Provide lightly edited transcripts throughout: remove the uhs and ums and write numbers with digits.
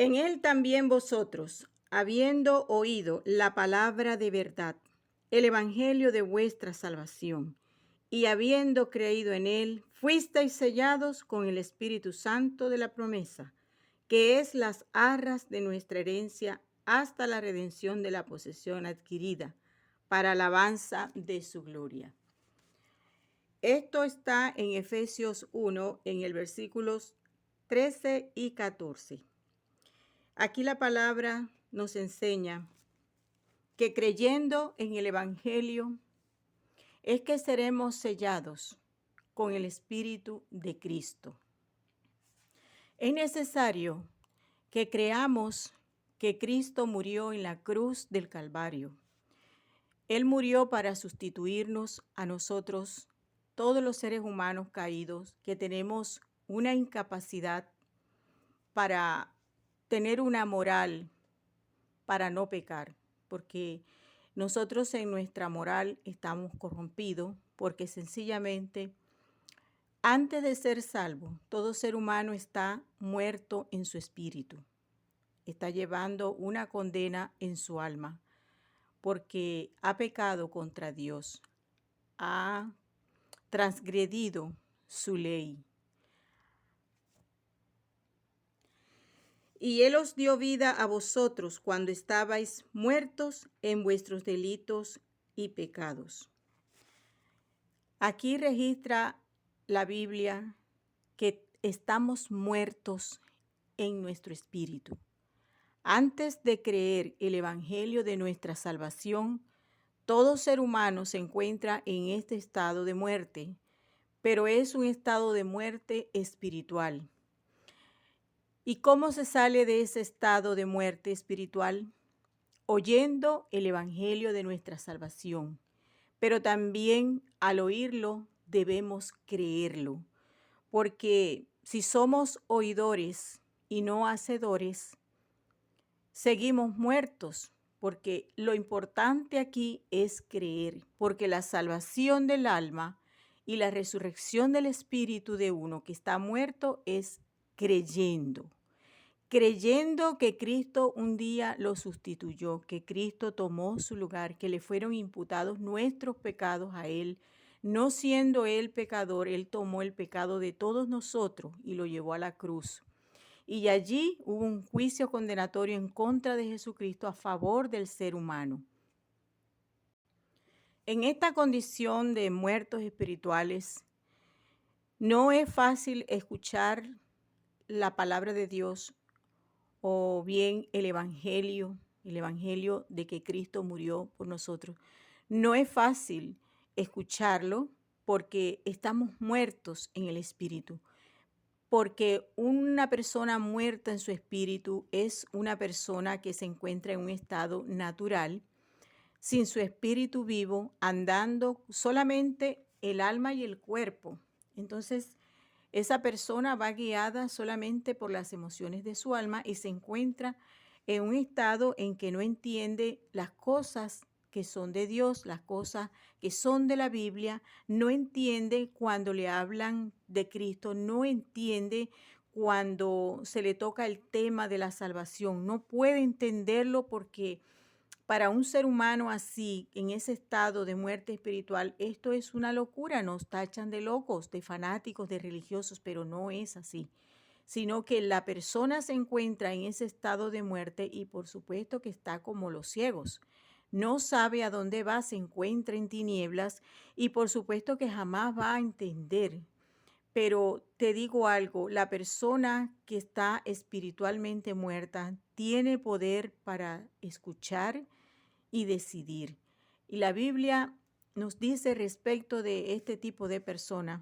En él también vosotros, habiendo oído la palabra de verdad, el evangelio de vuestra salvación, y habiendo creído en él, fuisteis sellados con el Espíritu Santo de la promesa, que es las arras de nuestra herencia hasta la redención de la posesión adquirida, para alabanza de su gloria. Esto está en Efesios 1, en el versículos 13 y 14. Aquí la palabra nos enseña que creyendo en el Evangelio es que seremos sellados con el Espíritu de Cristo. Es necesario que creamos que Cristo murió en la cruz del Calvario. Él murió para sustituirnos a nosotros, todos los seres humanos caídos, que tenemos una incapacidad para tener una moral, para no pecar, porque nosotros en nuestra moral estamos corrompidos, porque sencillamente antes de ser salvo, todo ser humano está muerto en su espíritu, está llevando una condena en su alma, porque ha pecado contra Dios, ha transgredido su ley. Y Él os dio vida a vosotros cuando estabais muertos en vuestros delitos y pecados. Aquí registra la Biblia que estamos muertos en nuestro espíritu. Antes de creer el evangelio de nuestra salvación, todo ser humano se encuentra en este estado de muerte, pero es un estado de muerte espiritual. ¿Y cómo se sale de ese estado de muerte espiritual? Oyendo el evangelio de nuestra salvación, pero también al oírlo debemos creerlo, porque si somos oidores y no hacedores, seguimos muertos, porque lo importante aquí es creer, porque la salvación del alma y la resurrección del espíritu de uno que está muerto es creyendo. Creyendo que Cristo un día lo sustituyó, que Cristo tomó su lugar, que le fueron imputados nuestros pecados a Él. No siendo Él pecador, Él tomó el pecado de todos nosotros y lo llevó a la cruz. Y allí hubo un juicio condenatorio en contra de Jesucristo a favor del ser humano. En esta condición de muertos espirituales, no es fácil escuchar la palabra de Dios o bien el evangelio de que Cristo murió por nosotros. No es fácil escucharlo porque estamos muertos en el espíritu. Porque una persona muerta en su espíritu es una persona que se encuentra en un estado natural, sin su espíritu vivo, andando solamente el alma y el cuerpo. Entonces, esa persona va guiada solamente por las emociones de su alma y se encuentra en un estado en que no entiende las cosas que son de Dios, las cosas que son de la Biblia, no entiende cuando le hablan de Cristo, no entiende cuando se le toca el tema de la salvación, no puede entenderlo porque para un ser humano así, en ese estado de muerte espiritual, esto es una locura. Nos tachan de locos, de fanáticos, de religiosos, pero no es así. Sino que la persona se encuentra en ese estado de muerte y por supuesto que está como los ciegos. No sabe a dónde va, se encuentra en tinieblas y por supuesto que jamás va a entender. Pero te digo algo, la persona que está espiritualmente muerta tiene poder para escuchar y decidir. Y la Biblia nos dice respecto de este tipo de personas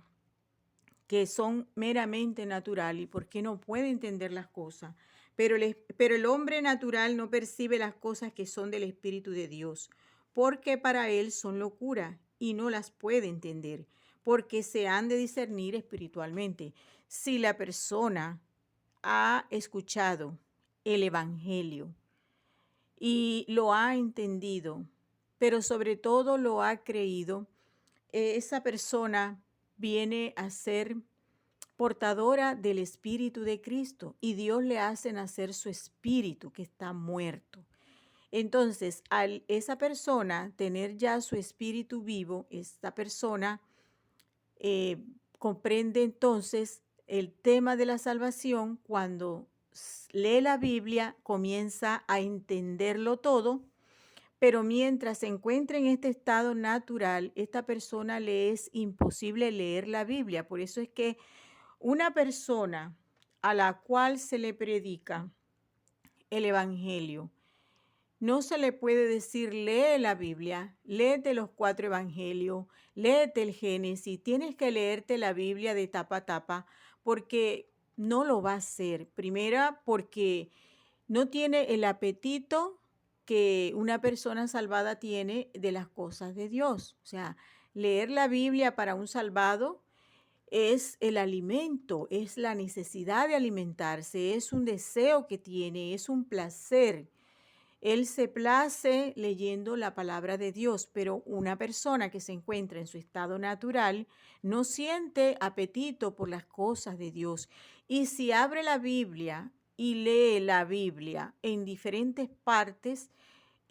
que son meramente natural y porque no puede entender las cosas. Pero el hombre natural no percibe las cosas que son del Espíritu de Dios, porque para él son locura y no las puede entender, porque se han de discernir espiritualmente. Si la persona ha escuchado el Evangelio, y lo ha entendido, pero sobre todo lo ha creído, esa persona viene a ser portadora del Espíritu de Cristo y Dios le hace nacer su espíritu que está muerto. Entonces, al esa persona tener ya su espíritu vivo, esta persona eh, comprende entonces el tema de la salvación cuando lee la Biblia, comienza a entenderlo todo, pero mientras se encuentra en este estado natural, esta persona le es imposible leer la Biblia. Por eso es que una persona a la cual se le predica el Evangelio, no se le puede decir, lee la Biblia, léete los 4 evangelios, léete el Génesis, tienes que leerte la Biblia de tapa a tapa, porque no lo va a hacer. Primera, porque no tiene el apetito que una persona salvada tiene de las cosas de Dios. O sea, leer la Biblia para un salvado es el alimento, es la necesidad de alimentarse, es un deseo que tiene, es un placer. Él se place leyendo la palabra de Dios, pero una persona que se encuentra en su estado natural no siente apetito por las cosas de Dios. Y si abre la Biblia y lee la Biblia en diferentes partes,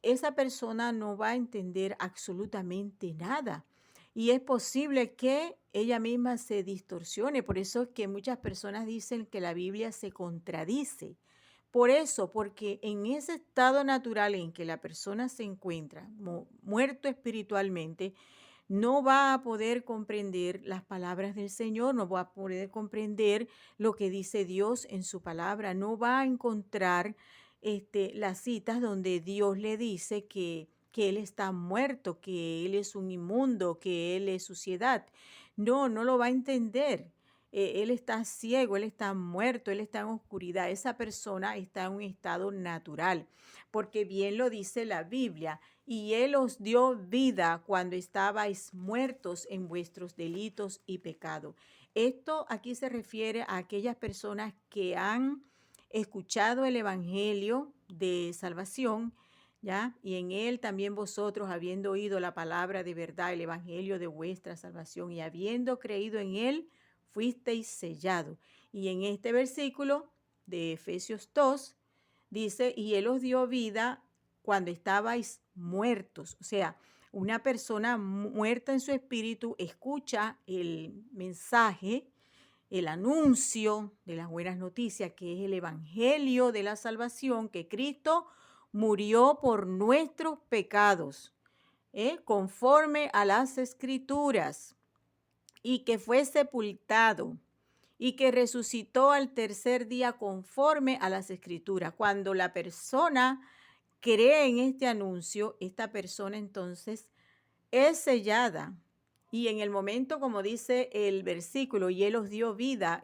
esa persona no va a entender absolutamente nada. Y es posible que ella misma se distorsione. Por eso es que muchas personas dicen que la Biblia se contradice. Por eso, porque en ese estado natural en que la persona se encuentra, muerto espiritualmente, no va a poder comprender las palabras del Señor, no va a poder comprender lo que dice Dios en su palabra, no va a encontrar las citas donde Dios le dice que Él está muerto, que Él es un inmundo, que Él es suciedad. No, no lo va a entender. Él está ciego, él está muerto, él está en oscuridad. Esa persona está en un estado natural, porque bien lo dice la Biblia. Y Él os dio vida cuando estabais muertos en vuestros delitos y pecados. Esto aquí se refiere a aquellas personas que han escuchado el Evangelio de salvación, ¿ya? Y en Él también vosotros, habiendo oído la palabra de verdad, el Evangelio de vuestra salvación, y habiendo creído en Él, fuisteis sellados. Y en este versículo de Efesios 2 dice, y Él os dio vida cuando estabais muertos. O sea, una persona muerta en su espíritu escucha el mensaje, el anuncio de las buenas noticias, que es el evangelio de la salvación, que Cristo murió por nuestros pecados, conforme a las escrituras, y que fue sepultado y que resucitó al tercer día conforme a las escrituras. Cuando la persona cree en este anuncio, esta persona entonces es sellada. Y en el momento, como dice el versículo, y Él os dio vida,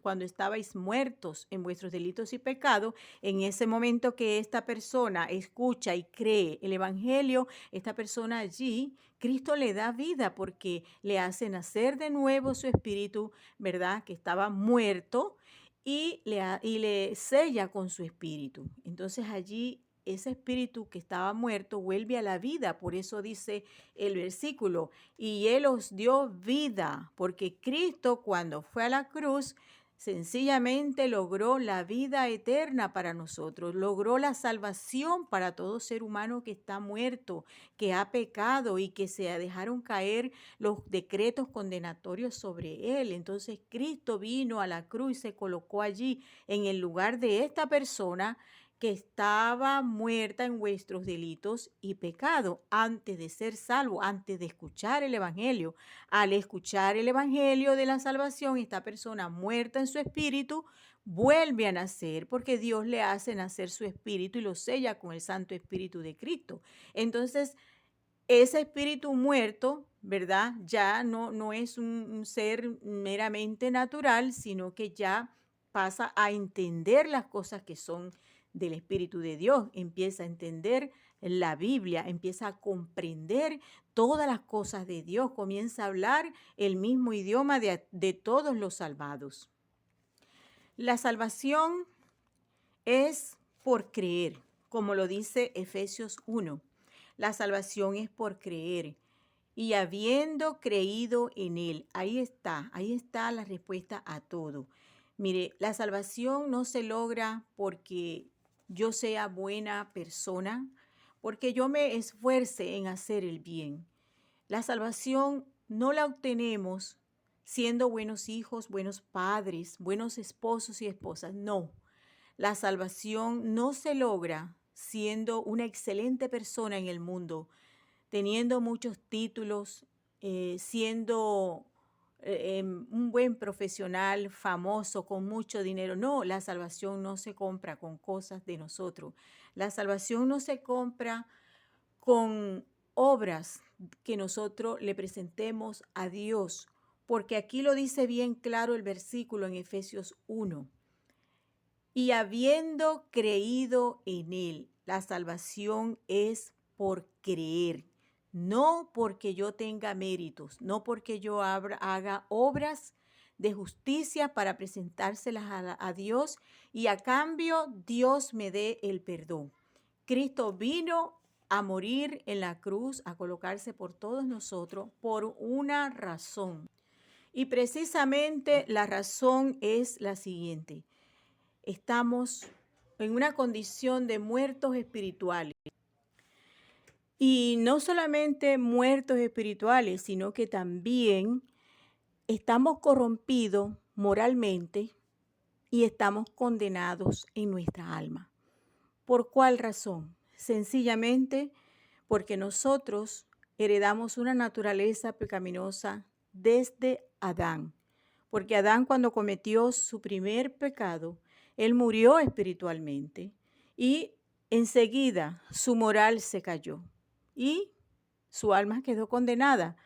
cuando estabais muertos en vuestros delitos y pecados, en ese momento que esta persona escucha y cree el Evangelio, esta persona allí, Cristo le da vida porque le hace nacer de nuevo su espíritu, ¿verdad? Que estaba muerto y le sella con su espíritu. Entonces allí ese espíritu que estaba muerto vuelve a la vida. Por eso dice el versículo, y Él os dio vida, porque Cristo cuando fue a la cruz, sencillamente logró la vida eterna para nosotros, logró la salvación para todo ser humano que está muerto, que ha pecado y que se dejaron caer los decretos condenatorios sobre él. Entonces Cristo vino a la cruz y se colocó allí en el lugar de esta persona que estaba muerta en vuestros delitos y pecados antes de ser salvo, antes de escuchar el Evangelio. Al escuchar el Evangelio de la salvación, esta persona muerta en su espíritu vuelve a nacer porque Dios le hace nacer su espíritu y lo sella con el Santo Espíritu de Cristo. Entonces, ese espíritu muerto, ¿verdad? Ya no es un ser meramente natural, sino que ya pasa a entender las cosas que son del Espíritu de Dios, empieza a entender la Biblia, empieza a comprender todas las cosas de Dios, comienza a hablar el mismo idioma de todos los salvados. La salvación es por creer, como lo dice Efesios 1. La salvación es por creer. y habiendo creído en Él. Ahí está la respuesta a todo. Mire, la salvación no se logra porque yo sea buena persona, porque yo me esfuerce en hacer el bien. La salvación no la obtenemos siendo buenos hijos, buenos padres, buenos esposos y esposas. No, la salvación no se logra siendo una excelente persona en el mundo, teniendo muchos títulos, siendo un buen profesional, famoso, con mucho dinero. No, la salvación no se compra con cosas de nosotros. La salvación no se compra con obras que nosotros le presentemos a Dios, porque aquí lo dice bien claro el versículo en Efesios 1. Y habiendo creído en Él, la salvación es por creer, no porque yo tenga méritos, no porque yo haga obras de justicia para presentárselas a Dios y a cambio Dios me dé el perdón. Cristo vino a morir en la cruz, a colocarse por todos nosotros por una razón. Y precisamente la razón es la siguiente. Estamos en una condición de muertos espirituales. Y no solamente muertos espirituales, sino que también estamos corrompidos moralmente y estamos condenados en nuestra alma. ¿Por cuál razón? Sencillamente porque nosotros heredamos una naturaleza pecaminosa desde Adán. Porque Adán, cuando cometió su primer pecado, él murió espiritualmente y enseguida su moral se cayó y su alma quedó condenada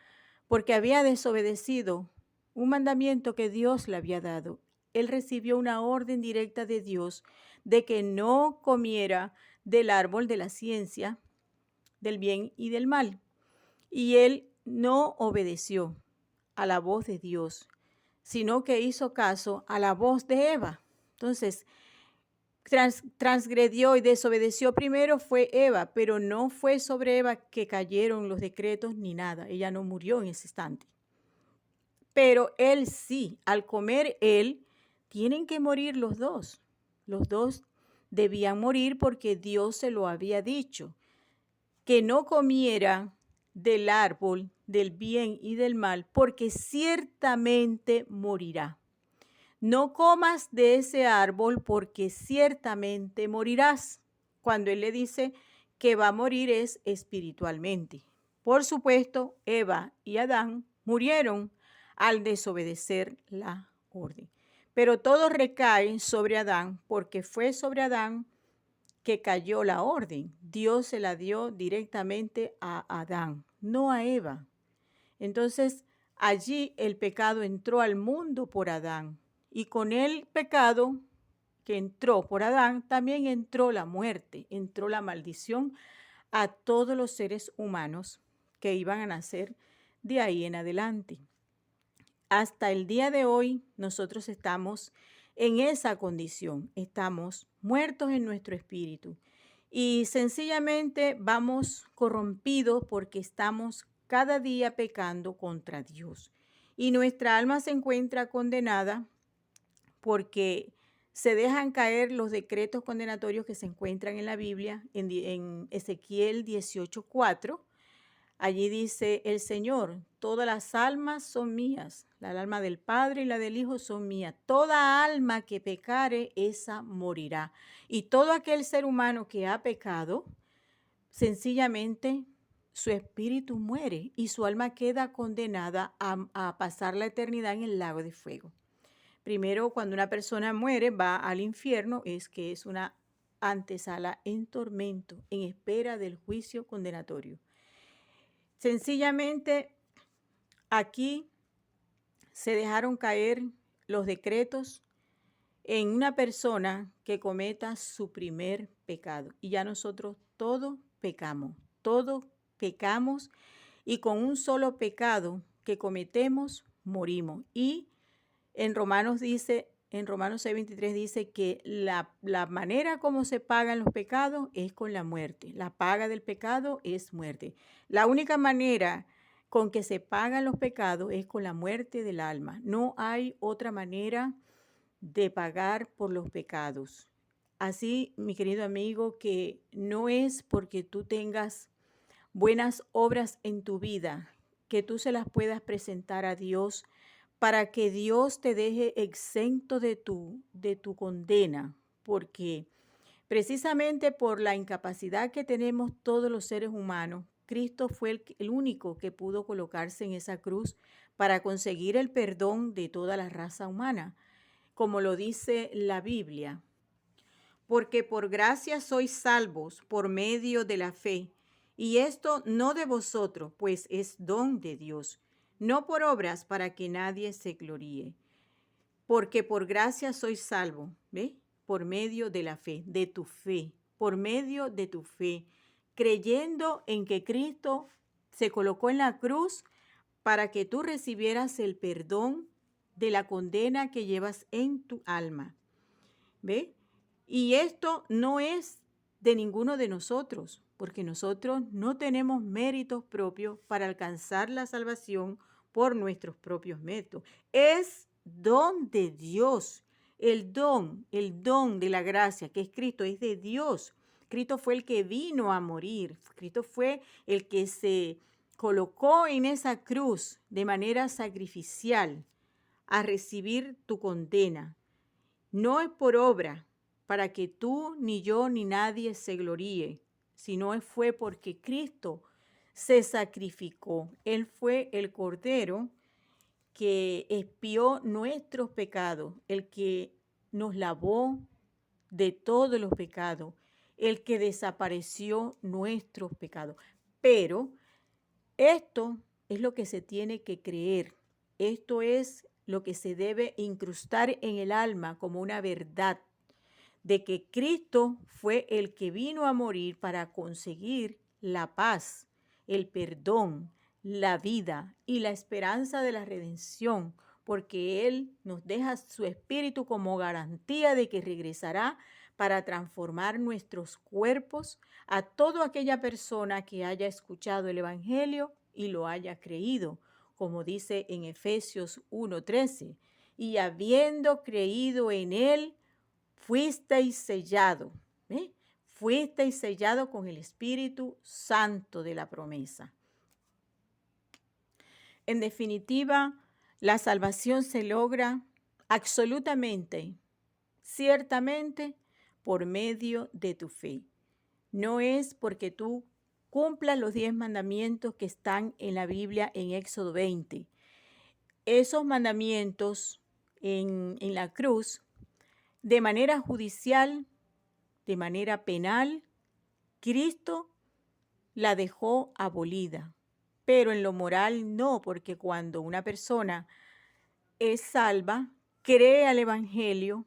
porque había desobedecido un mandamiento que Dios le había dado. Él recibió una orden directa de Dios de que no comiera del árbol de la ciencia del bien y del mal. Y él no obedeció a la voz de Dios, sino que hizo caso a la voz de Eva. Entonces, transgredió y desobedeció primero fue Eva, pero no fue sobre Eva que cayeron los decretos ni nada. Ella no murió en ese instante. Pero él sí, al comer él, tienen que morir los dos. Los dos debían morir porque Dios se lo había dicho, que no comiera del árbol del bien y del mal, porque ciertamente morirá. No comas de ese árbol porque ciertamente morirás. Cuando él le dice que va a morir es espiritualmente. Por supuesto, Eva y Adán murieron al desobedecer la orden. Pero todo recae sobre Adán porque fue sobre Adán que cayó la orden. Dios se la dio directamente a Adán, no a Eva. Entonces, allí el pecado entró al mundo por Adán. Y con el pecado que entró por Adán, también entró la muerte, entró la maldición a todos los seres humanos que iban a nacer de ahí en adelante. Hasta el día de hoy nosotros estamos en esa condición, estamos muertos en nuestro espíritu y sencillamente vamos corrompidos porque estamos cada día pecando contra Dios. Y nuestra alma se encuentra condenada porque se dejan caer los decretos condenatorios que se encuentran en la Biblia, en Ezequiel 18:4. Allí dice el Señor, todas las almas son mías, la alma del Padre y la del Hijo son mías. Toda alma que pecare, esa morirá. Y todo aquel ser humano que ha pecado, sencillamente su espíritu muere y su alma queda condenada a pasar la eternidad en el lago de fuego. Primero, cuando una persona muere, va al infierno, es que es una antesala en tormento, en espera del juicio condenatorio. Sencillamente, aquí se dejaron caer los decretos en una persona que cometa su primer pecado. Y ya nosotros todos pecamos y con un solo pecado que cometemos, morimos. Y en Romanos 6:23 dice que la manera como se pagan los pecados es con la muerte. La paga del pecado es muerte. La única manera con que se pagan los pecados es con la muerte del alma. No hay otra manera de pagar por los pecados. Así, mi querido amigo, que no es porque tú tengas buenas obras en tu vida, que tú se las puedas presentar a Dios para que Dios te deje exento de tu condena, porque precisamente por la incapacidad que tenemos todos los seres humanos, Cristo fue el único que pudo colocarse en esa cruz para conseguir el perdón de toda la raza humana, como lo dice la Biblia. Porque por gracia sois salvos por medio de la fe, y esto no de vosotros, pues es don de Dios, no por obras para que nadie se gloríe. Porque por gracia sois salvos, ¿ve? Por medio de la fe, de tu fe, por medio de tu fe, creyendo en que Cristo se colocó en la cruz para que tú recibieras el perdón de la condena que llevas en tu alma. ¿Ve? Y esto no es de ninguno de nosotros, porque nosotros no tenemos méritos propios para alcanzar la salvación por nuestros propios métodos. Es don de Dios. El don de la gracia, que es Cristo, es de Dios. Cristo fue el que vino a morir. Cristo fue el que se colocó en esa cruz de manera sacrificial a recibir tu condena. No es por obra, para que tú, ni yo, ni nadie se gloríe, sino fue porque Cristo se sacrificó. Él fue el Cordero que expió nuestros pecados, el que nos lavó de todos los pecados, el que desapareció nuestros pecados. Pero esto es lo que se tiene que creer. Esto es lo que se debe incrustar en el alma como una verdad de que Cristo fue el que vino a morir para conseguir la paz, el perdón, la vida y la esperanza de la redención, porque Él nos deja su espíritu como garantía de que regresará para transformar nuestros cuerpos a toda aquella persona que haya escuchado el Evangelio y lo haya creído, como dice en Efesios 1:13, y habiendo creído en Él, fuisteis sellado, ¿eh? Fuisteis sellado con el Espíritu Santo de la promesa. En definitiva, la salvación se logra absolutamente, ciertamente, por medio de tu fe. No es porque tú cumplas los 10 mandamientos que están en la Biblia en Éxodo 20. Esos mandamientos en la cruz, de manera judicial, de manera penal, Cristo la dejó abolida. Pero en lo moral no, porque cuando una persona es salva, cree al Evangelio,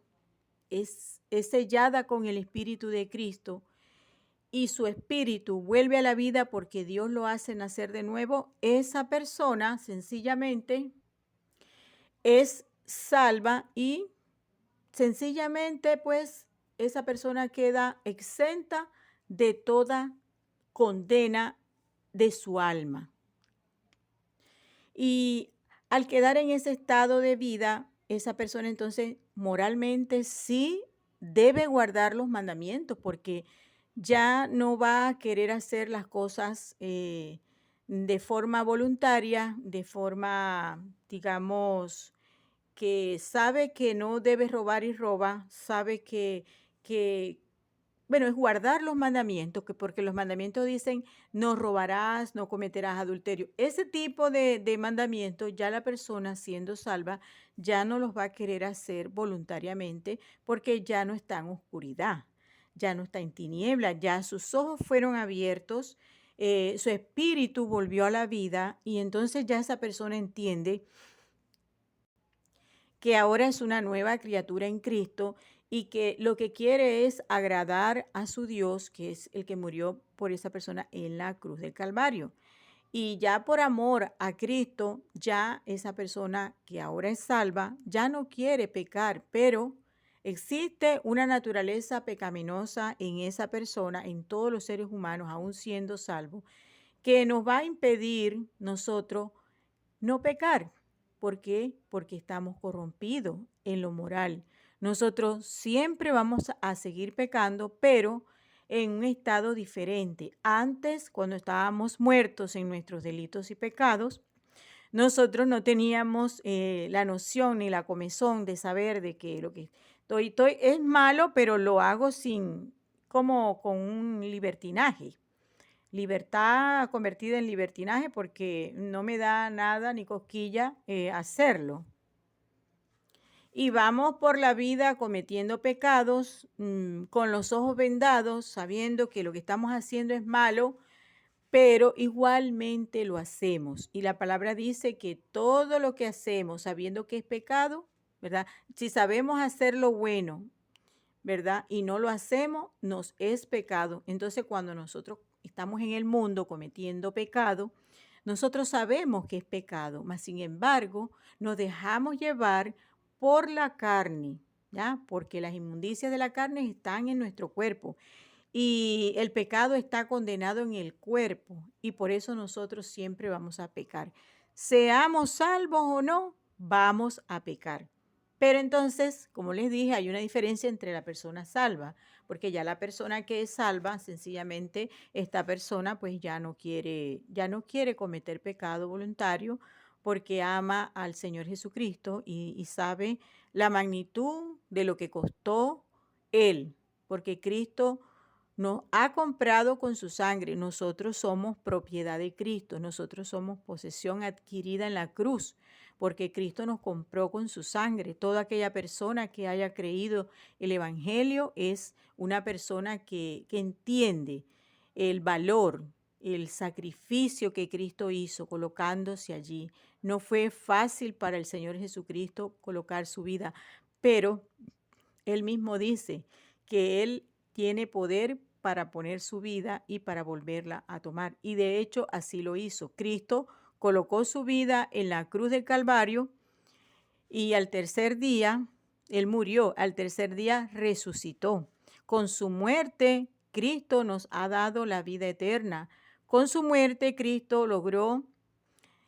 es sellada con el Espíritu de Cristo y su espíritu vuelve a la vida porque Dios lo hace nacer de nuevo, esa persona sencillamente es salva y sencillamente pues esa persona queda exenta de toda condena de su alma. Y al quedar en ese estado de vida, esa persona entonces moralmente sí debe guardar los mandamientos porque ya no va a querer hacer las cosas de forma voluntaria, de forma, digamos, que sabe que no debe robar y roba, sabe que bueno, es guardar los mandamientos, que porque los mandamientos dicen no robarás, no cometerás adulterio. Ese tipo de mandamientos ya la persona siendo salva ya no los va a querer hacer voluntariamente porque ya no está en oscuridad, ya no está en tinieblas, ya sus ojos fueron abiertos, su espíritu volvió a la vida y entonces ya esa persona entiende que ahora es una nueva criatura en Cristo y que lo que quiere es agradar a su Dios, que es el que murió por esa persona en la cruz del Calvario. Y ya por amor a Cristo, ya esa persona que ahora es salva, ya no quiere pecar, pero existe una naturaleza pecaminosa en esa persona, en todos los seres humanos, aún siendo salvos, que nos va a impedir nosotros no pecar. ¿Por qué? Porque estamos corrompidos en lo moral. Nosotros siempre vamos a seguir pecando, pero en un estado diferente. Antes, cuando estábamos muertos en nuestros delitos y pecados, nosotros no teníamos la noción ni la comezón de saber de que lo que estoy es malo, pero lo hago sin, como con un libertinaje. Libertad convertida en libertinaje porque no me da nada ni cosquilla hacerlo. Y vamos por la vida cometiendo pecados, con los ojos vendados, sabiendo que lo que estamos haciendo es malo, pero igualmente lo hacemos. Y la palabra dice que todo lo que hacemos, sabiendo que es pecado, ¿verdad? Si sabemos hacer lo bueno, ¿verdad? Y no lo hacemos, nos es pecado. Entonces, cuando nosotros estamos en el mundo cometiendo pecado, nosotros sabemos que es pecado, mas sin embargo, nos dejamos llevar por la carne, ¿ya? Porque las inmundicias de la carne están en nuestro cuerpo y el pecado está condenado en el cuerpo y por eso nosotros siempre vamos a pecar. Seamos salvos o no, vamos a pecar. Pero entonces, como les dije, hay una diferencia entre la persona salva, porque ya la persona que es salva, sencillamente esta persona pues ya no quiere cometer pecado voluntario porque ama al Señor Jesucristo y sabe la magnitud de lo que costó Él, porque Cristo nos ha comprado con su sangre. Nosotros somos propiedad de Cristo. Nosotros somos posesión adquirida en la cruz, porque Cristo nos compró con su sangre. Toda aquella persona que haya creído el Evangelio es una persona que entiende el valor, el sacrificio que Cristo hizo colocándose allí. No fue fácil para el Señor Jesucristo colocar su vida, pero Él mismo dice que Él tiene poder para poner su vida y para volverla a tomar. Y de hecho así lo hizo. Cristo colocó su vida en la cruz del Calvario y al tercer día, Él murió, al tercer día resucitó. Con su muerte, Cristo nos ha dado la vida eterna. Con su muerte, Cristo logró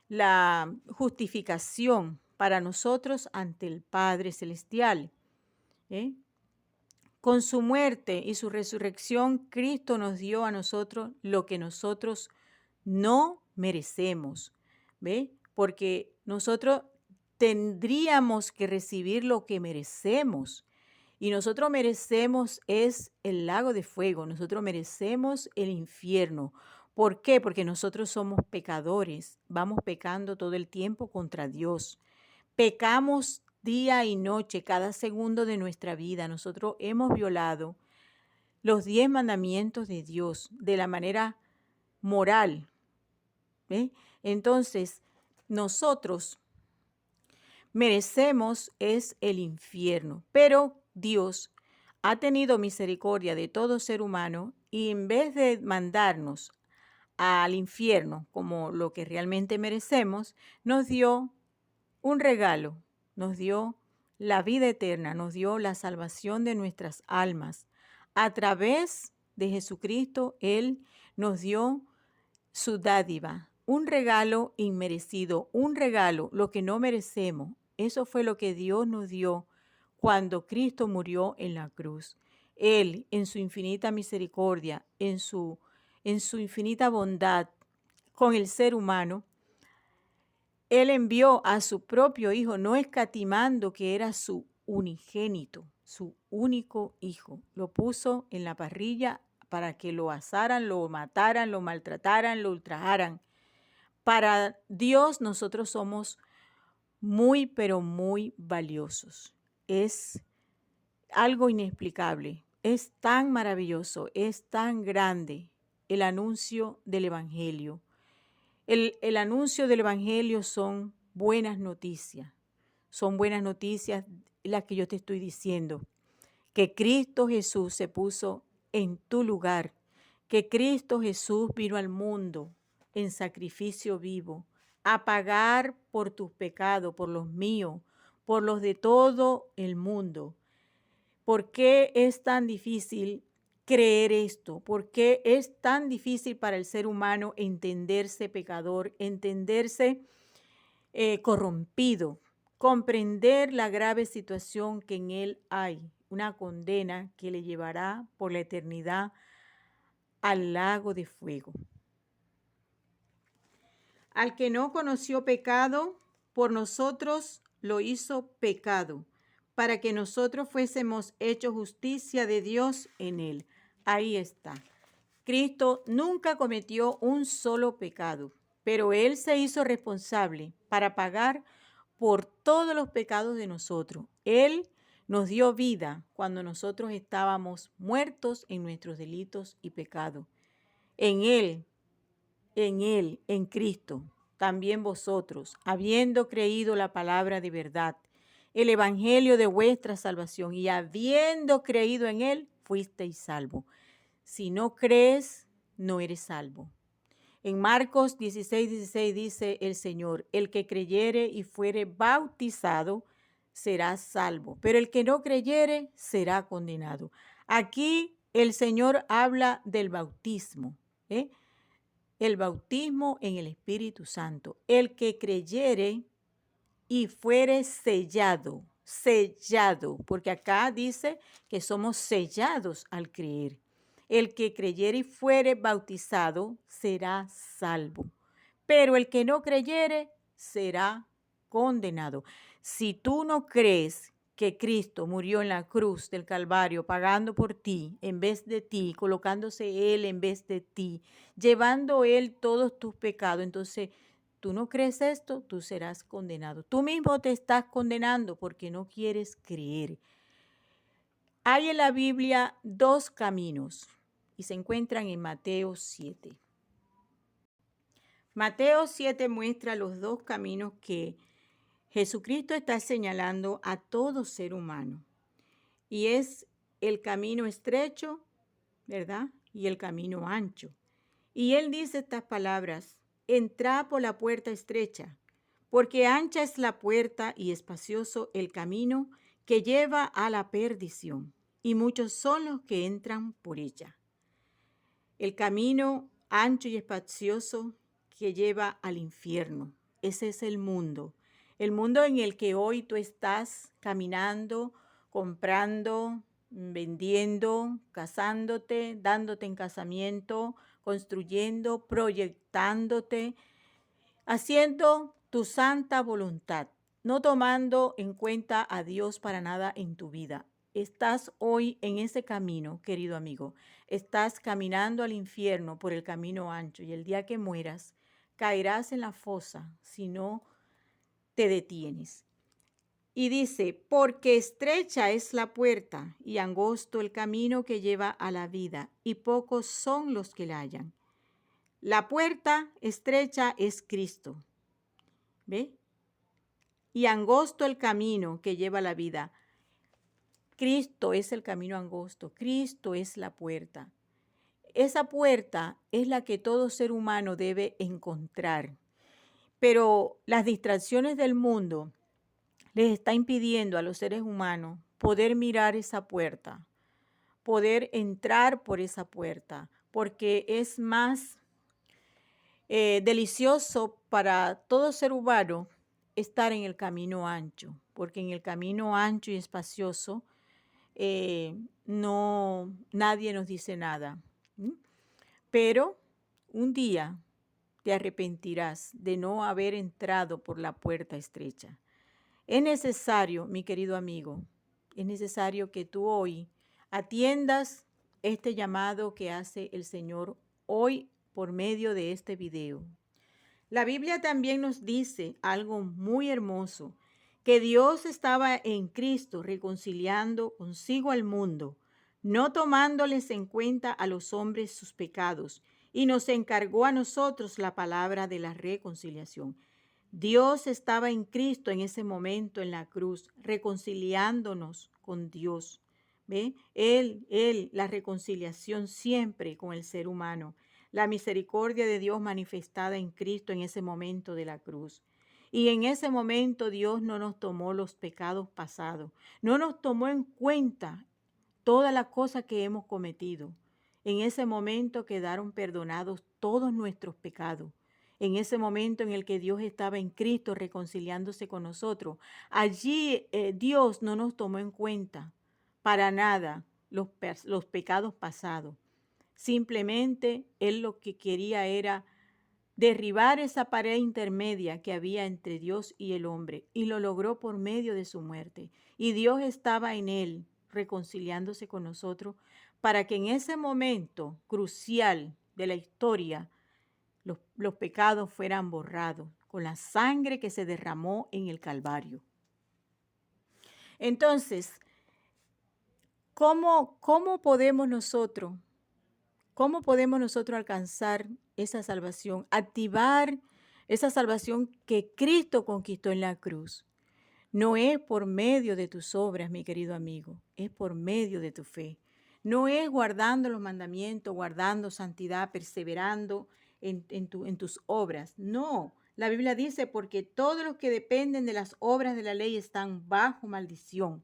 la justificación para nosotros ante el Padre Celestial. ¿eh? Con su muerte y su resurrección, Cristo nos dio a nosotros lo que nosotros no merecemos, ¿ve? Porque nosotros tendríamos que recibir lo que merecemos. Y nosotros merecemos es el lago de fuego, nosotros merecemos el infierno. ¿Por qué? Porque nosotros somos pecadores, vamos pecando todo el tiempo contra Dios. Pecamos día y noche, cada segundo de nuestra vida. Nosotros hemos violado los 10 mandamientos de Dios de la manera moral. ¿Ve? Entonces, nosotros merecemos es el infierno, pero Dios ha tenido misericordia de todo ser humano y en vez de mandarnos al infierno como lo que realmente merecemos, nos dio un regalo, nos dio la vida eterna, nos dio la salvación de nuestras almas. A través de Jesucristo, Él nos dio su dádiva, un regalo inmerecido, un regalo, lo que no merecemos. Eso fue lo que Dios nos dio cuando Cristo murió en la cruz. Él, en su infinita misericordia, en su infinita bondad con el ser humano, Él envió a su propio Hijo, no escatimando que era su unigénito, su único Hijo. Lo puso en la parrilla para que lo asaran, lo mataran, lo maltrataran, lo ultrajaran. Para Dios nosotros somos muy, pero muy valiosos. Es algo inexplicable. Es tan maravilloso, es tan grande el anuncio del Evangelio. El anuncio del Evangelio son buenas noticias las que yo te estoy diciendo, que Cristo Jesús se puso en tu lugar, que Cristo Jesús vino al mundo en sacrificio vivo, a pagar por tus pecados, por los míos, por los de todo el mundo. ¿Por qué es tan difícil creer esto? ¿Por qué es tan difícil para el ser humano entenderse pecador, entenderse corrompido, comprender la grave situación que en él hay, una condena que le llevará por la eternidad al lago de fuego? Al que no conoció pecado, por nosotros lo hizo pecado, para que nosotros fuésemos hechos justicia de Dios en él. Ahí está. Cristo nunca cometió un solo pecado, pero él se hizo responsable para pagar por todos los pecados de nosotros. Él nos dio vida cuando nosotros estábamos muertos en nuestros delitos y pecados. En Él, en Cristo, también vosotros, habiendo creído la palabra de verdad, el evangelio de vuestra salvación, y habiendo creído en Él, fuisteis salvos. Si no crees, no eres salvo. En Marcos 16:16 dice el Señor: el que creyere y fuere bautizado será salvo, pero el que no creyere será condenado. Aquí el Señor habla del bautismo, ¿eh? El bautismo en el Espíritu Santo. El que creyere y fuere sellado, porque acá dice que somos sellados al creer. El que creyere y fuere bautizado será salvo, pero el que no creyere será condenado. Si tú no crees que Cristo murió en la cruz del Calvario pagando por ti en vez de ti, colocándose Él en vez de ti, llevando Él todos tus pecados, entonces tú no crees esto, tú serás condenado. Tú mismo te estás condenando porque no quieres creer. Hay en la Biblia dos caminos y se encuentran en Mateo 7. Mateo 7 muestra los dos caminos que Jesucristo está señalando a todo ser humano. Y es el camino estrecho, ¿verdad? Y el camino ancho. Y Él dice estas palabras: entrad por la puerta estrecha, porque ancha es la puerta y espacioso el camino que lleva a la perdición, y muchos son los que entran por ella. El camino ancho y espacioso que lleva al infierno. Ese es el mundo en el que hoy tú estás caminando, comprando, vendiendo, casándote, dándote en casamiento, construyendo, proyectándote, haciendo tu santa voluntad, no tomando en cuenta a Dios para nada en tu vida. Estás hoy en ese camino, querido amigo. Estás caminando al infierno por el camino ancho, y el día que mueras caerás en la fosa si no te detienes. Y dice: porque estrecha es la puerta y angosto el camino que lleva a la vida, y pocos son los que la hallan. La puerta estrecha es Cristo, ¿ve? Y angosto el camino que lleva a la vida. Cristo es el camino angosto, Cristo es la puerta. Esa puerta es la que todo ser humano debe encontrar. Pero las distracciones del mundo les está impidiendo a los seres humanos poder mirar esa puerta, poder entrar por esa puerta, porque es más delicioso para todo ser humano estar en el camino ancho, porque en el camino ancho y espacioso nadie nos dice nada. Pero un día te arrepentirás de no haber entrado por la puerta estrecha. Es necesario, mi querido amigo, es necesario que tú hoy atiendas este llamado que hace el Señor hoy por medio de este video. La Biblia también nos dice algo muy hermoso: que Dios estaba en Cristo reconciliando consigo al mundo, no tomándoles en cuenta a los hombres sus pecados, y nos encargó a nosotros la palabra de la reconciliación. Dios estaba en Cristo en ese momento en la cruz, reconciliándonos con Dios. ¿Ve? La reconciliación siempre con el ser humano. La misericordia de Dios manifestada en Cristo en ese momento de la cruz. Y en ese momento Dios no nos tomó los pecados pasados, no nos tomó en cuenta todas las cosas que hemos cometido. En ese momento quedaron perdonados todos nuestros pecados. En ese momento en el que Dios estaba en Cristo reconciliándose con nosotros, allí Dios no nos tomó en cuenta para nada los pecados pasados. Simplemente Él lo que quería era derribar esa pared intermedia que había entre Dios y el hombre, y lo logró por medio de su muerte. Y Dios estaba en Él reconciliándose con nosotros para que en ese momento crucial de la historia los pecados fueran borrados con la sangre que se derramó en el Calvario. Entonces, ¿cómo podemos nosotros alcanzar esa salvación, activar esa salvación que Cristo conquistó en la cruz? No es por medio de tus obras, mi querido amigo, es por medio de tu fe. No es guardando los mandamientos, guardando santidad, perseverando en tus obras. No, la Biblia dice, porque todos los que dependen de las obras de la ley están bajo maldición.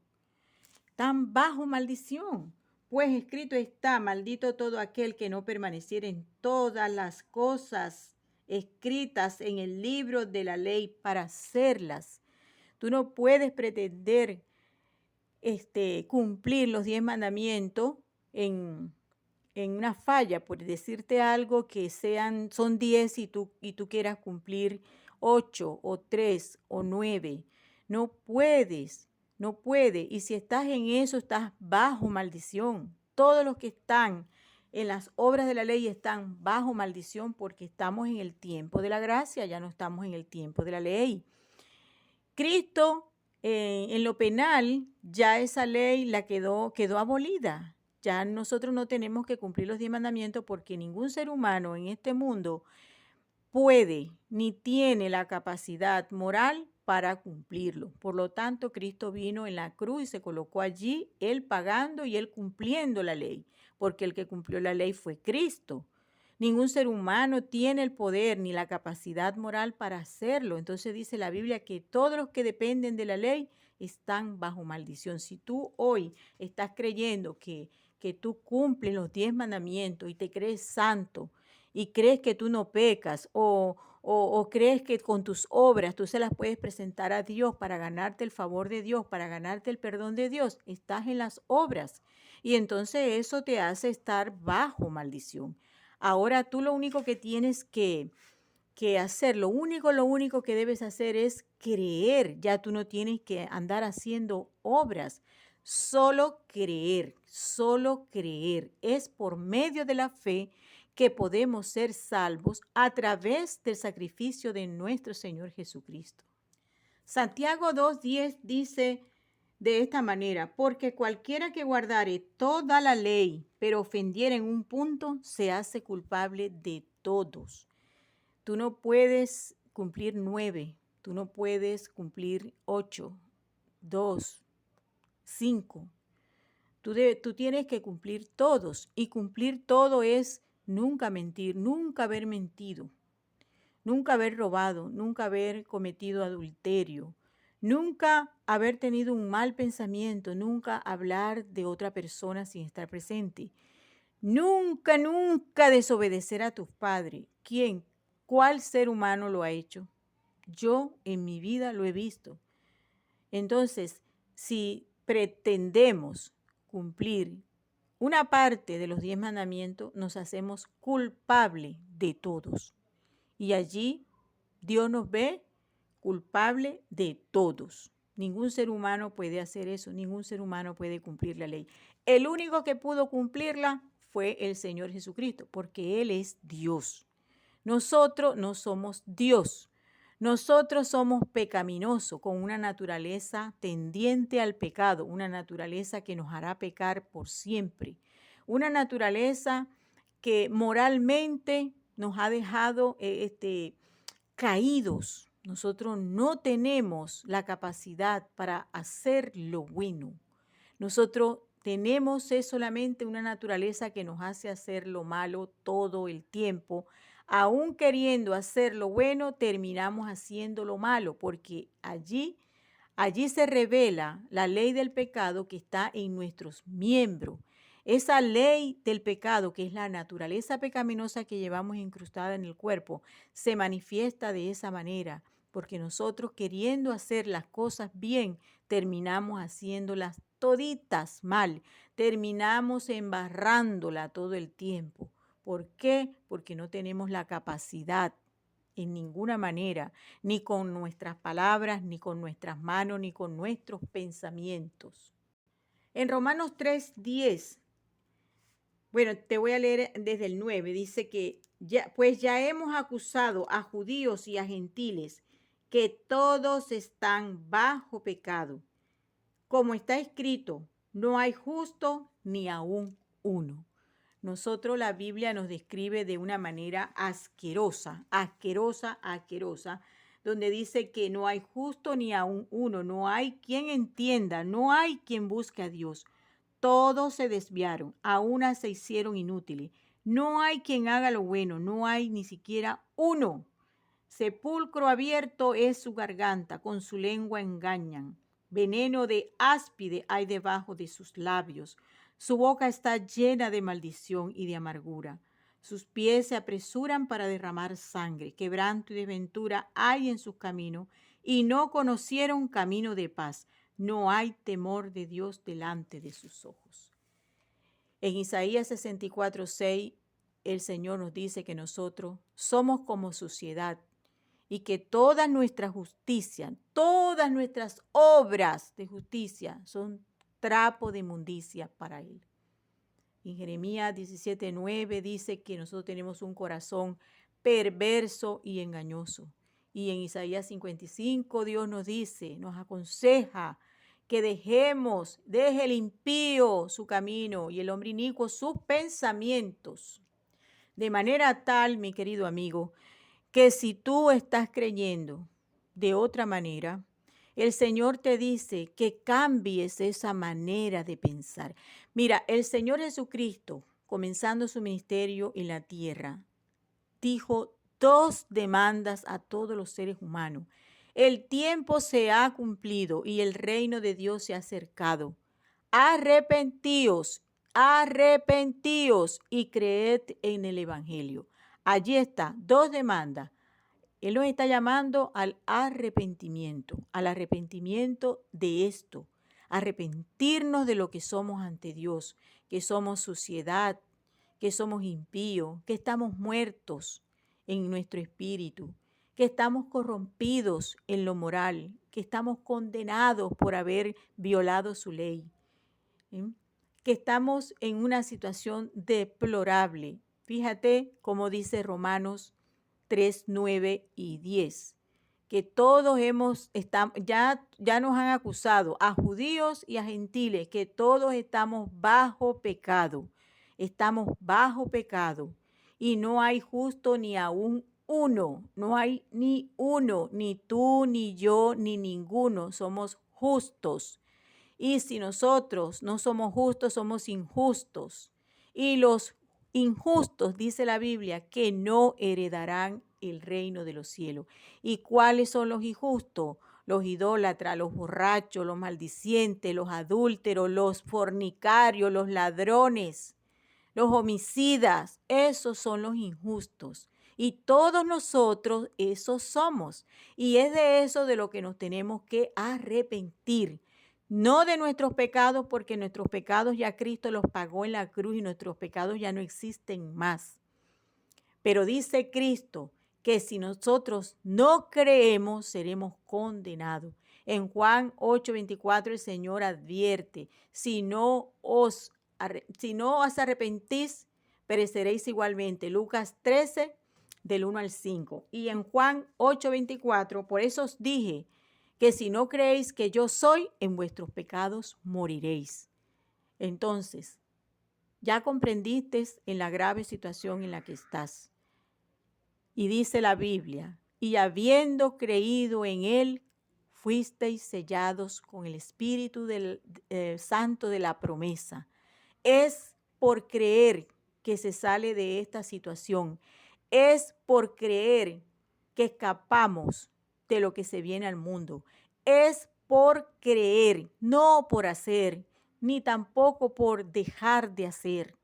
Están bajo maldición. Pues escrito está, maldito todo aquel que no permaneciera en todas las cosas escritas en el libro de la ley para hacerlas. Tú no puedes pretender cumplir los 10 mandamientos en una falla, por decirte algo que son 10 y tú quieras cumplir 8 o 3 o 9. No puedes, no puedes. Y si estás en eso, estás bajo maldición. Todos los que están en las obras de la ley están bajo maldición porque estamos en el tiempo de la gracia, ya no estamos en el tiempo de la ley. Cristo, en lo penal, ya esa ley quedó abolida. Ya nosotros no tenemos que cumplir los 10 mandamientos porque ningún ser humano en este mundo puede ni tiene la capacidad moral para cumplirlo. Por lo tanto, Cristo vino en la cruz y se colocó allí, Él pagando y Él cumpliendo la ley, porque el que cumplió la ley fue Cristo. Ningún ser humano tiene el poder ni la capacidad moral para hacerlo. Entonces dice la Biblia que todos los que dependen de la ley están bajo maldición. Si tú hoy estás creyendo que tú cumples los 10 mandamientos y te crees santo y crees que tú no pecas o crees que con tus obras tú se las puedes presentar a Dios para ganarte el favor de Dios, para ganarte el perdón de Dios, estás en las obras y entonces eso te hace estar bajo maldición. Ahora tú lo único que tienes que hacer, lo único que debes hacer es creer. Ya tú no tienes que andar haciendo obras, solo creer, solo creer. Es por medio de la fe que podemos ser salvos a través del sacrificio de nuestro Señor Jesucristo. Santiago 2:10 dice de esta manera, porque cualquiera que guardare toda la ley, pero ofendiera en un punto, se hace culpable de todos. Tú no puedes cumplir 9, tú no puedes cumplir 8, 2, 5. Tú tienes que cumplir todos y cumplir todo es nunca mentir, nunca haber mentido, nunca haber robado, nunca haber cometido adulterio, nunca haber tenido un mal pensamiento, nunca hablar de otra persona sin estar presente, nunca, nunca desobedecer a tus padres. ¿Quién? ¿Cuál ser humano lo ha hecho? Yo en mi vida lo he visto. Entonces, si pretendemos cumplir una parte de los 10 mandamientos, nos hacemos culpables de todos. Y allí Dios nos ve culpable de todos. Ningún ser humano puede hacer eso, ningún ser humano puede cumplir la ley. El único que pudo cumplirla fue el Señor Jesucristo, porque Él es Dios. Nosotros no somos Dios. Nosotros somos pecaminosos, con una naturaleza tendiente al pecado, una naturaleza que nos hará pecar por siempre, una naturaleza que moralmente nos ha dejado caídos. Nosotros no tenemos la capacidad para hacer lo bueno. Nosotros tenemos solamente una naturaleza que nos hace hacer lo malo todo el tiempo. Aún queriendo hacer lo bueno, terminamos haciendo lo malo, porque allí Allí se revela la ley del pecado que está en nuestros miembros. Esa ley del pecado, que es la naturaleza pecaminosa que llevamos incrustada en el cuerpo, se manifiesta de esa manera, porque nosotros queriendo hacer las cosas bien, terminamos haciéndolas toditas mal, terminamos embarrándola todo el tiempo. ¿Por qué? Porque no tenemos la capacidad en ninguna manera, ni con nuestras palabras, ni con nuestras manos, ni con nuestros pensamientos. En Romanos 3:10, bueno, te voy a leer desde el 9, dice que pues ya hemos acusado a judíos y a gentiles que todos están bajo pecado. Como está escrito, no hay justo ni aún uno. Nosotros la Biblia nos describe de una manera asquerosa, asquerosa, asquerosa, donde dice que no hay justo ni aún uno, no hay quien entienda, no hay quien busque a Dios. Todos se desviaron, a una se hicieron inútiles. No hay quien haga lo bueno, no hay ni siquiera uno. Sepulcro abierto es su garganta, con su lengua engañan. Veneno de áspide hay debajo de sus labios. Su boca está llena de maldición y de amargura. Sus pies se apresuran para derramar sangre. Quebranto y desventura hay en sus caminos, y no conocieron camino de paz. No hay temor de Dios delante de sus ojos. En Isaías 64:6, el Señor nos dice que nosotros somos como suciedad y que toda nuestra justicia, todas nuestras obras de justicia son trapo de inmundicia para Él. En Jeremías 17:9 dice que nosotros tenemos un corazón perverso y engañoso. Y en Isaías 55 Dios nos dice, nos aconseja que deje el impío su camino y el hombre inicuo sus pensamientos. De manera tal, mi querido amigo, que si tú estás creyendo de otra manera, el Señor te dice que cambies esa manera de pensar. Mira, el Señor Jesucristo, comenzando su ministerio en la tierra, dijo dos demandas a todos los seres humanos. El tiempo se ha cumplido y el reino de Dios se ha acercado. Arrepentíos, arrepentíos y creed en el Evangelio. Allí está, dos demandas. Él nos está llamando al arrepentimiento de esto, arrepentirnos de lo que somos ante Dios, que somos suciedad, que somos impíos, que estamos muertos en nuestro espíritu, que estamos corrompidos en lo moral, que estamos condenados por haber violado su ley, ¿sí? Que estamos en una situación deplorable. Fíjate cómo dice Romanos 3, 9 y 10, que todos ya nos han acusado a judíos y a gentiles, que todos estamos bajo pecado y no hay justo ni aún uno, no hay ni uno, ni tú, ni yo, ni ninguno, somos justos. Y si nosotros no somos justos, somos injustos. Y los injustos, dice la Biblia, que no heredarán el reino de los cielos. ¿Y cuáles son los injustos? Los idólatras, los borrachos, los maldicientes, los adúlteros, los fornicarios, los ladrones, los homicidas. Esos son los injustos. Y todos nosotros esos somos. Y es de eso de lo que nos tenemos que arrepentir. No de nuestros pecados, porque nuestros pecados ya Cristo los pagó en la cruz y nuestros pecados ya no existen más. Pero dice Cristo que si nosotros no creemos, seremos condenados. En Juan 8:24 el Señor advierte, si no os arrepentís, pereceréis igualmente. Lucas 13, del 1 al 5. Y en Juan 8:24, por eso os dije que si no creéis que yo soy, en vuestros pecados moriréis. Entonces, ya comprendiste en la grave situación en la que estás. Y dice la Biblia, y habiendo creído en Él, fuisteis sellados con el Espíritu del Santo de la promesa. Es por creer que se sale de esta situación. Es por creer que escapamos de lo que se viene al mundo. Es por creer, no por hacer, ni tampoco por dejar de hacer.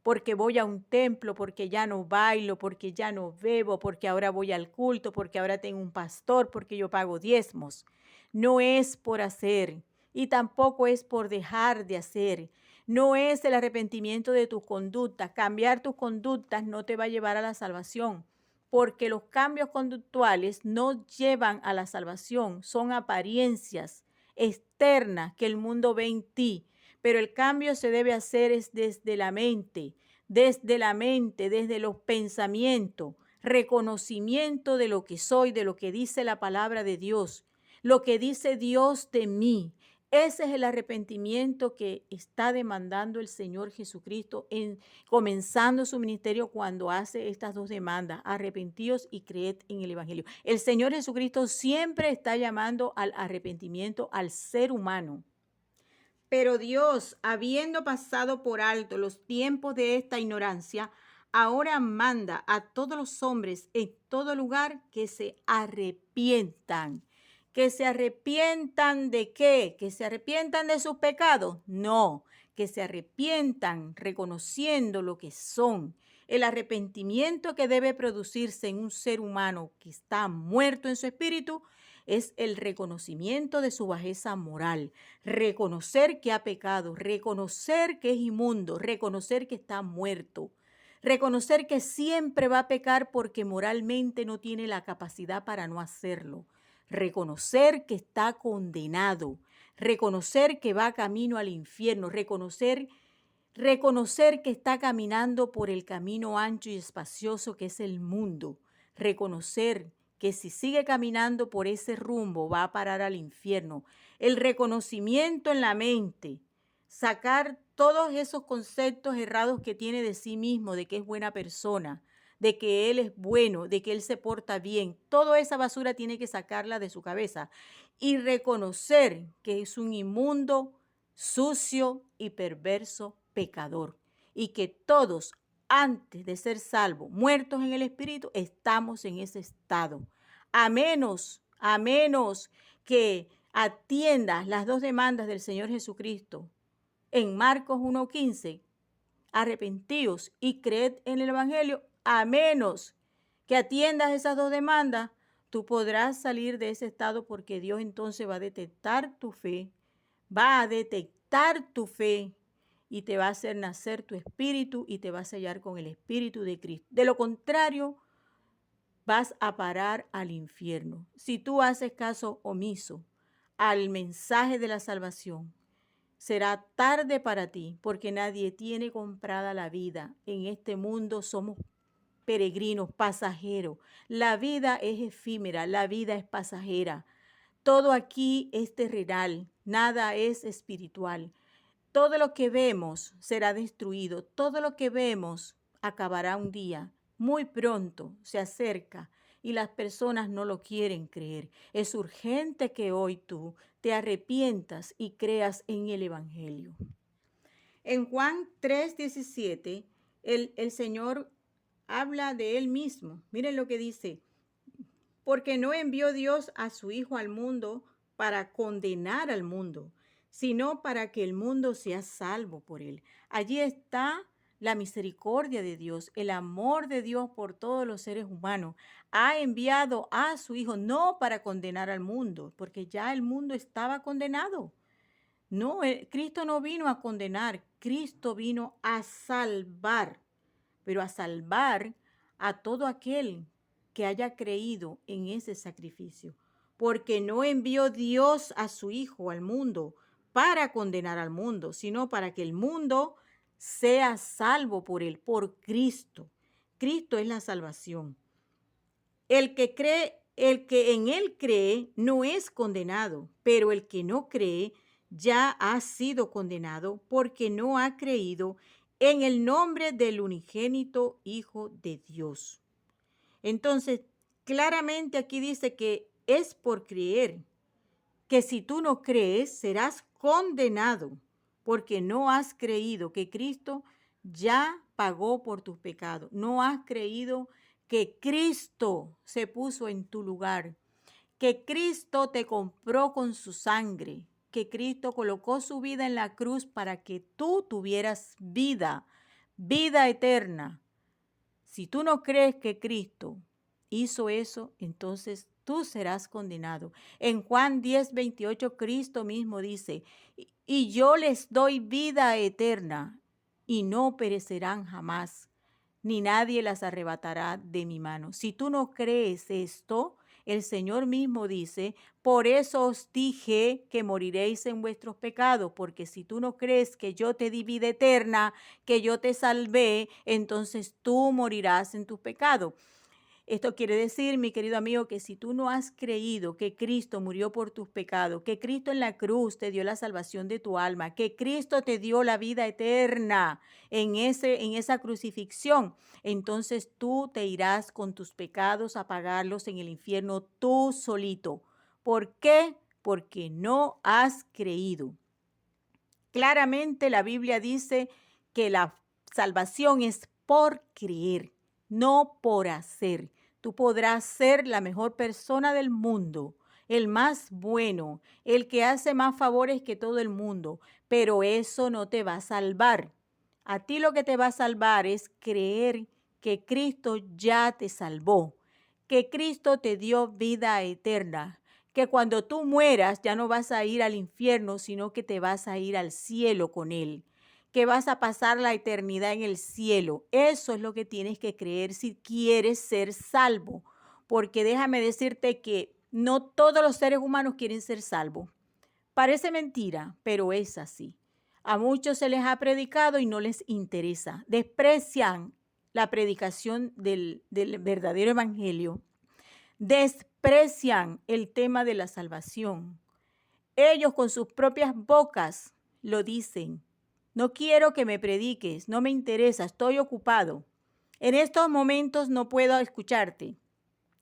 Porque voy a un templo, porque ya no bailo, porque ya no bebo, porque ahora voy al culto, porque ahora tengo un pastor, porque yo pago diezmos. No es por hacer y tampoco es por dejar de hacer. No es el arrepentimiento de tus conductas. Cambiar tus conductas no te va a llevar a la salvación, porque los cambios conductuales no llevan a la salvación, son apariencias externas que el mundo ve en ti, pero el cambio se debe hacer es desde la mente, desde los pensamientos, reconocimiento de lo que soy, de lo que dice la palabra de Dios, lo que dice Dios de mí. Ese es el arrepentimiento que está demandando el Señor Jesucristo comenzando su ministerio cuando hace estas dos demandas: arrepentíos y creed en el Evangelio. El Señor Jesucristo siempre está llamando al arrepentimiento al ser humano. Pero Dios, habiendo pasado por alto los tiempos de esta ignorancia, ahora manda a todos los hombres en todo lugar que se arrepientan. ¿Que se arrepientan de qué? ¿Que se arrepientan de sus pecados? No, que se arrepientan reconociendo lo que son. El arrepentimiento que debe producirse en un ser humano que está muerto en su espíritu es el reconocimiento de su bajeza moral, reconocer que ha pecado, reconocer que es inmundo, reconocer que está muerto, reconocer que siempre va a pecar porque moralmente no tiene la capacidad para no hacerlo, reconocer que está condenado, reconocer que va camino al infierno, reconocer que está caminando por el camino ancho y espacioso que es el mundo, reconocer que si sigue caminando por ese rumbo va a parar al infierno. El reconocimiento en la mente, sacar todos esos conceptos errados que tiene de sí mismo, de que es buena persona, de que él es bueno, de que él se porta bien. Toda esa basura tiene que sacarla de su cabeza y reconocer que es un inmundo, sucio y perverso pecador, y que todos, antes de ser salvos, muertos en el espíritu, estamos en ese estado. A menos que atiendas las dos demandas del Señor Jesucristo en Marcos 1:15, arrepentíos y creed en el Evangelio, a menos que atiendas esas dos demandas, tú podrás salir de ese estado, porque Dios entonces va a detectar tu fe, y te va a hacer nacer tu espíritu y te va a sellar con el espíritu de Cristo. De lo contrario, vas a parar al infierno. Si tú haces caso omiso al mensaje de la salvación, será tarde para ti, porque nadie tiene comprada la vida. En este mundo somos peregrinos, pasajeros. La vida es efímera, la vida es pasajera. Todo aquí es terrenal, nada es espiritual. Todo lo que vemos será destruido, todo lo que vemos acabará un día. Muy pronto se acerca y las personas no lo quieren creer. Es urgente que hoy tú te arrepientas y creas en el Evangelio. En Juan 3:17, el Señor habla de Él mismo. Miren lo que dice: porque no envió Dios a su Hijo al mundo para condenar al mundo, sino para que el mundo sea salvo por él. Allí está la misericordia de Dios, el amor de Dios por todos los seres humanos. Ha enviado a su Hijo no para condenar al mundo, porque ya el mundo estaba condenado. No, Cristo no vino a condenar, Cristo vino a salvar, pero a salvar a todo aquel que haya creído en ese sacrificio, porque no envió Dios a su Hijo al mundo para condenar al mundo, sino para que el mundo sea salvo por él, por Cristo. Cristo es la salvación. El que en él cree no es condenado, pero el que no cree ya ha sido condenado porque no ha creído en el nombre del unigénito Hijo de Dios. Entonces, claramente aquí dice que es por creer, que si tú no crees serás condenado porque no has creído que Cristo ya pagó por tus pecados. No has creído que Cristo se puso en tu lugar, que Cristo te compró con su sangre, que Cristo colocó su vida en la cruz para que tú tuvieras vida, vida eterna. Si tú no crees que Cristo hizo eso, entonces tú serás condenado. En Juan 10:28, Cristo mismo dice, y yo les doy vida eterna y no perecerán jamás, ni nadie las arrebatará de mi mano. Si tú no crees esto, el Señor mismo dice, por eso os dije que moriréis en vuestros pecados, porque si tú no crees que yo te di vida eterna, que yo te salvé, entonces tú morirás en tus pecados. Esto quiere decir, mi querido amigo, que si tú no has creído que Cristo murió por tus pecados, que Cristo en la cruz te dio la salvación de tu alma, que Cristo te dio la vida eterna en esa crucifixión, entonces tú te irás con tus pecados a pagarlos en el infierno tú solito. ¿Por qué? Porque no has creído. Claramente la Biblia dice que la salvación es por creer, no por hacer. Tú podrás ser la mejor persona del mundo, el más bueno, el que hace más favores que todo el mundo, pero eso no te va a salvar. A ti lo que te va a salvar es creer que Cristo ya te salvó, que Cristo te dio vida eterna, que cuando tú mueras ya no vas a ir al infierno, sino que te vas a ir al cielo con Él, que vas a pasar la eternidad en el cielo. Eso es lo que tienes que creer si quieres ser salvo, porque déjame decirte que no todos los seres humanos quieren ser salvos. Parece mentira, pero es así. A muchos se les ha predicado y no les interesa. Desprecian la predicación del verdadero evangelio. Desprecian el tema de la salvación. Ellos con sus propias bocas lo dicen. No quiero que me prediques, no me interesa, estoy ocupado. En estos momentos no puedo escucharte.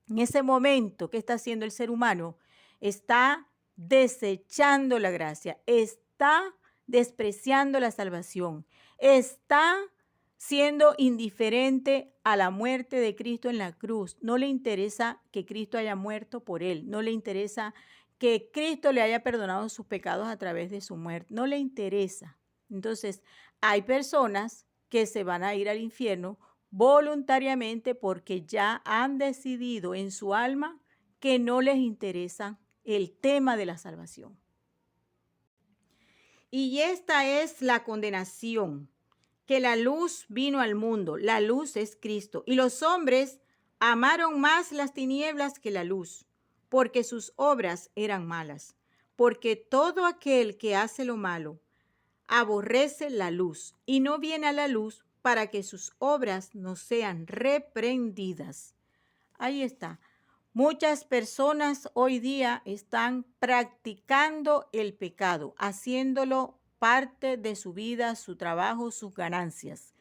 En ese momento, ¿qué está haciendo el ser humano? Está desechando la gracia, está despreciando la salvación, está siendo indiferente a la muerte de Cristo en la cruz. No le interesa que Cristo haya muerto por él, no le interesa que Cristo le haya perdonado sus pecados a través de su muerte, no le interesa. Entonces, hay personas que se van a ir al infierno voluntariamente porque ya han decidido en su alma que no les interesa el tema de la salvación. Y esta es la condenación, que la luz vino al mundo, la luz es Cristo, y los hombres amaron más las tinieblas que la luz, porque sus obras eran malas, porque todo aquel que hace lo malo aborrece la luz y no viene a la luz para que sus obras no sean reprendidas. Ahí está. Muchas personas hoy día están practicando el pecado, haciéndolo parte de su vida, su trabajo, sus ganancias.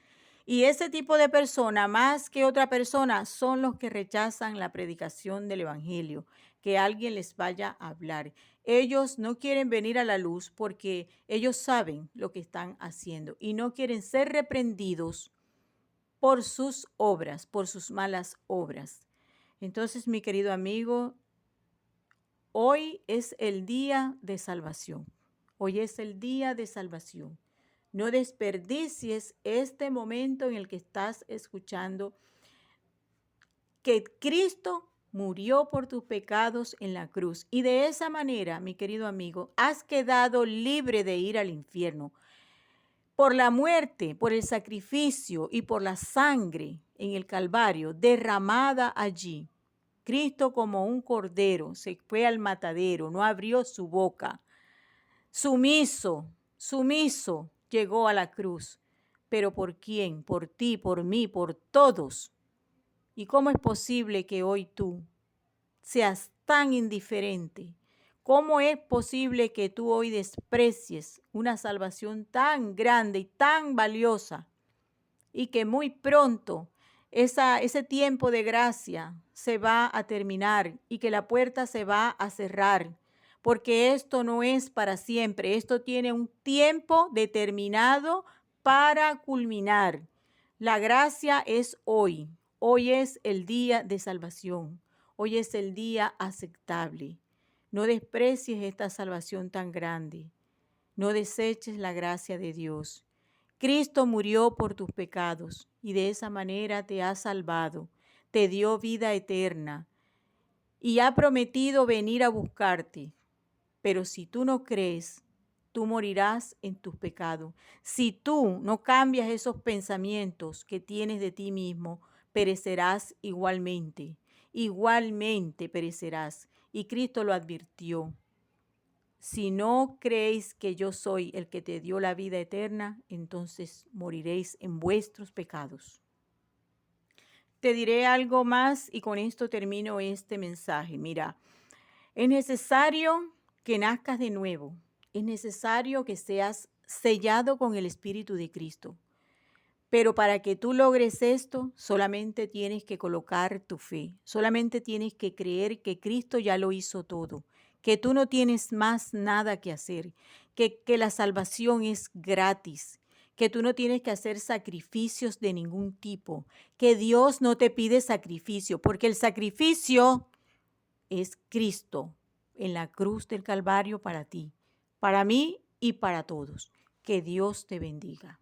Y ese tipo de persona, más que otra persona, son los que rechazan la predicación del evangelio, que alguien les vaya a hablar. Ellos no quieren venir a la luz porque ellos saben lo que están haciendo y no quieren ser reprendidos por sus obras, por sus malas obras. Entonces, mi querido amigo, hoy es el día de salvación. Hoy es el día de salvación. No desperdicies este momento en el que estás escuchando que Cristo murió por tus pecados en la cruz. Y de esa manera, mi querido amigo, has quedado libre de ir al infierno. Por la muerte, por el sacrificio y por la sangre en el Calvario derramada allí. Cristo como un cordero se fue al matadero, no abrió su boca. Sumiso, sumiso, llegó a la cruz. ¿Pero por quién? Por ti, por mí, por todos. ¿Y cómo es posible que hoy tú seas tan indiferente? ¿Cómo es posible que tú hoy desprecies una salvación tan grande y tan valiosa y que muy pronto ese tiempo de gracia se va a terminar y que la puerta se va a cerrar? Porque esto no es para siempre, esto tiene un tiempo determinado para culminar. La gracia es hoy, hoy es el día de salvación. Hoy es el día aceptable. No desprecies esta salvación tan grande. No deseches la gracia de Dios. Cristo murió por tus pecados y de esa manera te ha salvado, te dio vida eterna y ha prometido venir a buscarte. Pero si tú no crees, tú morirás en tus pecados. Si tú no cambias esos pensamientos que tienes de ti mismo, perecerás igualmente. Igualmente perecerás. Y Cristo lo advirtió. Si no creéis que yo soy el que te dio la vida eterna, entonces moriréis en vuestros pecados. Te diré algo más y con esto termino este mensaje. Mira, es necesario que nazcas de nuevo. Es necesario que seas sellado con el Espíritu de Cristo. Pero para que tú logres esto, solamente tienes que colocar tu fe. Solamente tienes que creer que Cristo ya lo hizo todo. Que tú no tienes más nada que hacer. Que la salvación es gratis. Que tú no tienes que hacer sacrificios de ningún tipo. Que Dios no te pide sacrificio. Porque el sacrificio es Cristo en la cruz del Calvario para ti, para mí y para todos. Que Dios te bendiga.